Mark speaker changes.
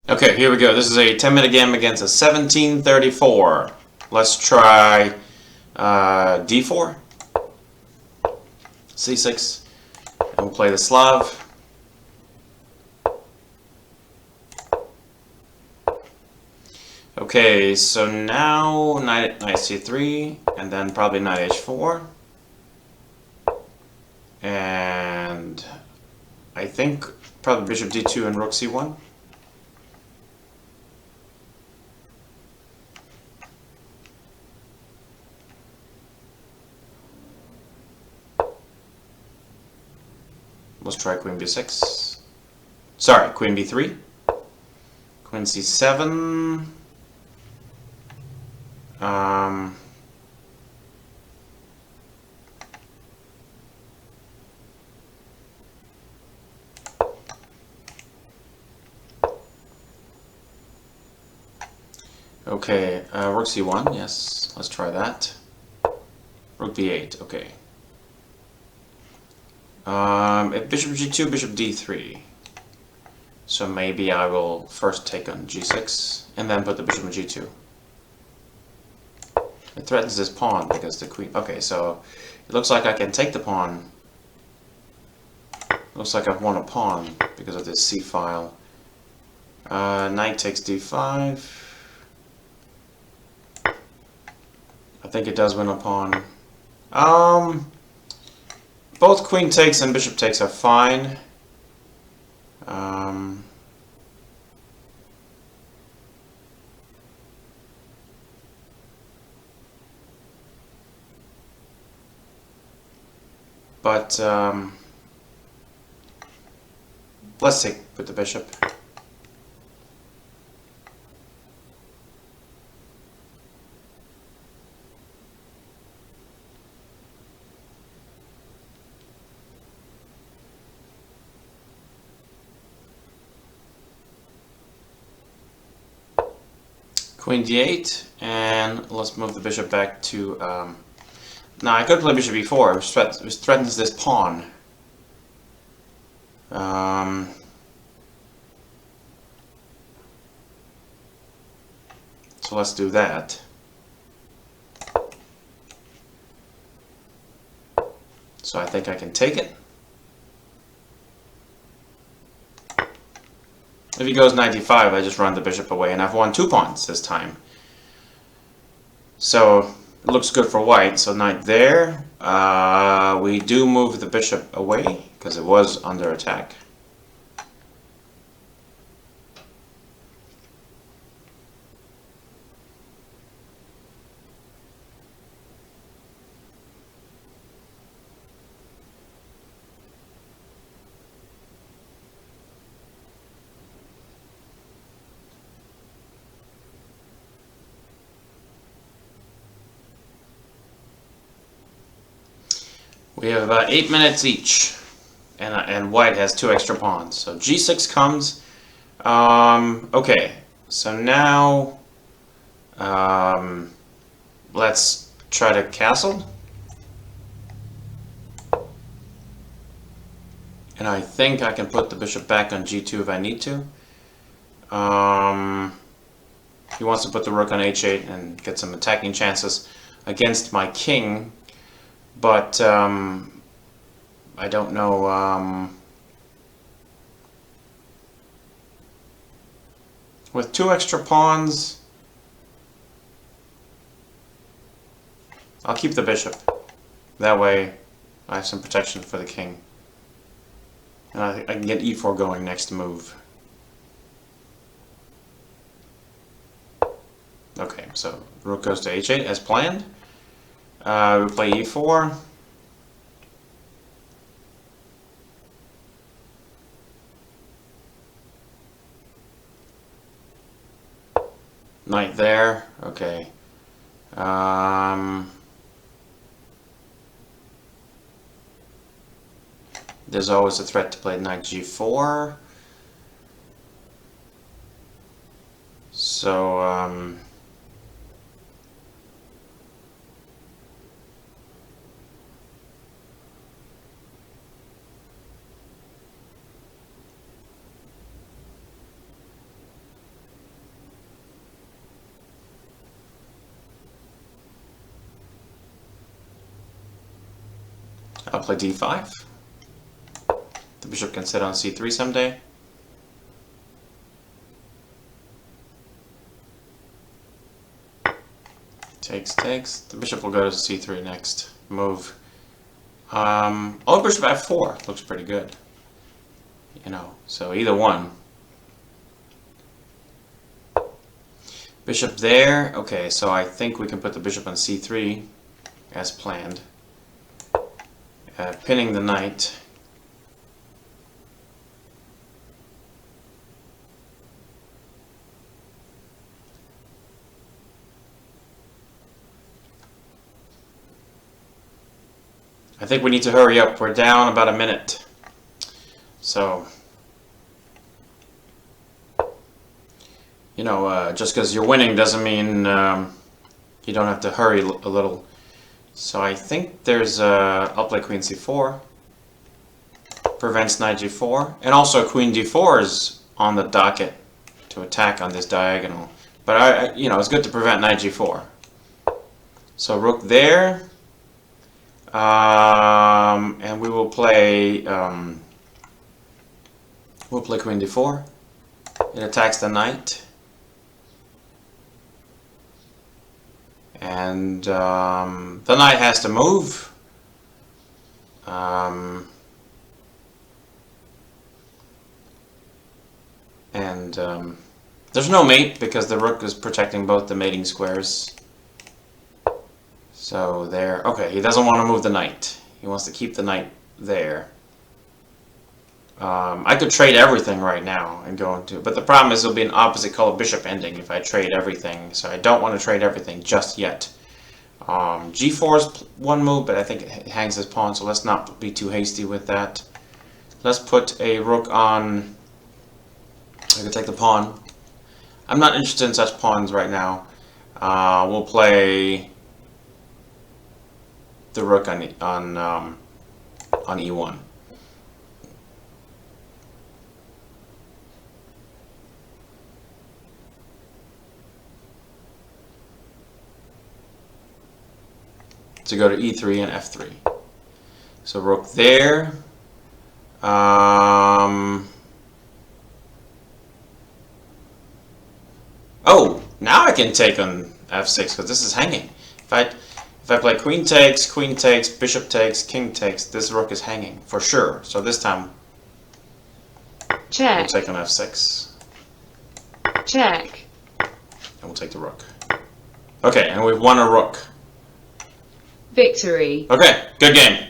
Speaker 1: Okay, here we go. This is a 10-minute game against a 1734. Let's try d4, c6, and we'll play the Slav. Okay, so now knight c3, and then probably knight h4. And I think probably bishop d2 and rook c1. Let's try queen b6. Sorry, queen b3. Queen c7. Okay, rook c1, yes, let's try that. Rook b8, okay. Bishop g2, bishop d3. So maybe I will first take on g6, and then put the bishop on g2. It threatens this pawn because the queen... Okay, so it looks like I can take the pawn. Looks like I've won a pawn because of this c-file. Knight takes d5. I think it does win a pawn. Both queen takes and bishop takes are fine. But let's take with the bishop. Queen d8, and let's move the bishop back to... now I could play bishop e4, which threatens this pawn. So let's do that. So I think I can take it. If he goes knight d5, I just run the bishop away, and I've won 2 pawns this time. So it looks good for white. So knight there. We do move the bishop away because it was under attack. We have about 8 minutes each, and white has 2 extra pawns. So g6 comes. Okay, so now let's try to castle. And I think I can put the bishop back on g2 if I need to. He wants to put the rook on h8 and get some attacking chances against my king. But I don't know. With 2 extra pawns, I'll keep the bishop. That way I have some protection for the king. And I can get e4 going next move. Okay, so rook goes to h8 as planned. We play e4. Knight there. Okay. There's always a threat to play knight g4. So I'll play d5. The bishop can sit on c3 someday. Takes, takes. The bishop will go to c3 next. Move. Oh, bishop f4 looks pretty good. You know, so either one. Bishop there. Okay, so I think we can put the bishop on c3 as planned. Pinning the knight. I think we need to hurry up. We're down about a minute. So, you know, just because you're winning doesn't mean you don't have to hurry a little. So I think there's I'll play queen c4. Prevents knight g4. And also queen d4 is on the docket to attack on this diagonal. But, you know, it's good to prevent knight g4. So rook there. And we will play queen d4. It attacks the knight, and the knight has to move. There's no mate because the rook is protecting both the mating squares. So there, okay, he doesn't want to move the knight. He wants to keep the knight there. I could trade everything right now and go into, but the problem is it'll be an opposite color bishop ending if I trade everything. So I don't want to trade everything just yet. G4 is one move, but I think it hangs his pawn, so let's not be too hasty with that. Let's put a rook on. I could take the pawn. I'm not interested in such pawns right now. We'll play the rook on e1. To go to e3 and f3. So rook there. Oh, now I can take on f6 because this is hanging. If I play queen takes, bishop takes, king takes, this rook is hanging for sure. So this time
Speaker 2: check.
Speaker 1: We'll take on f6.
Speaker 2: Check.
Speaker 1: And we'll take the rook. Okay, and we've won a rook.
Speaker 2: Victory.
Speaker 1: Okay, good game.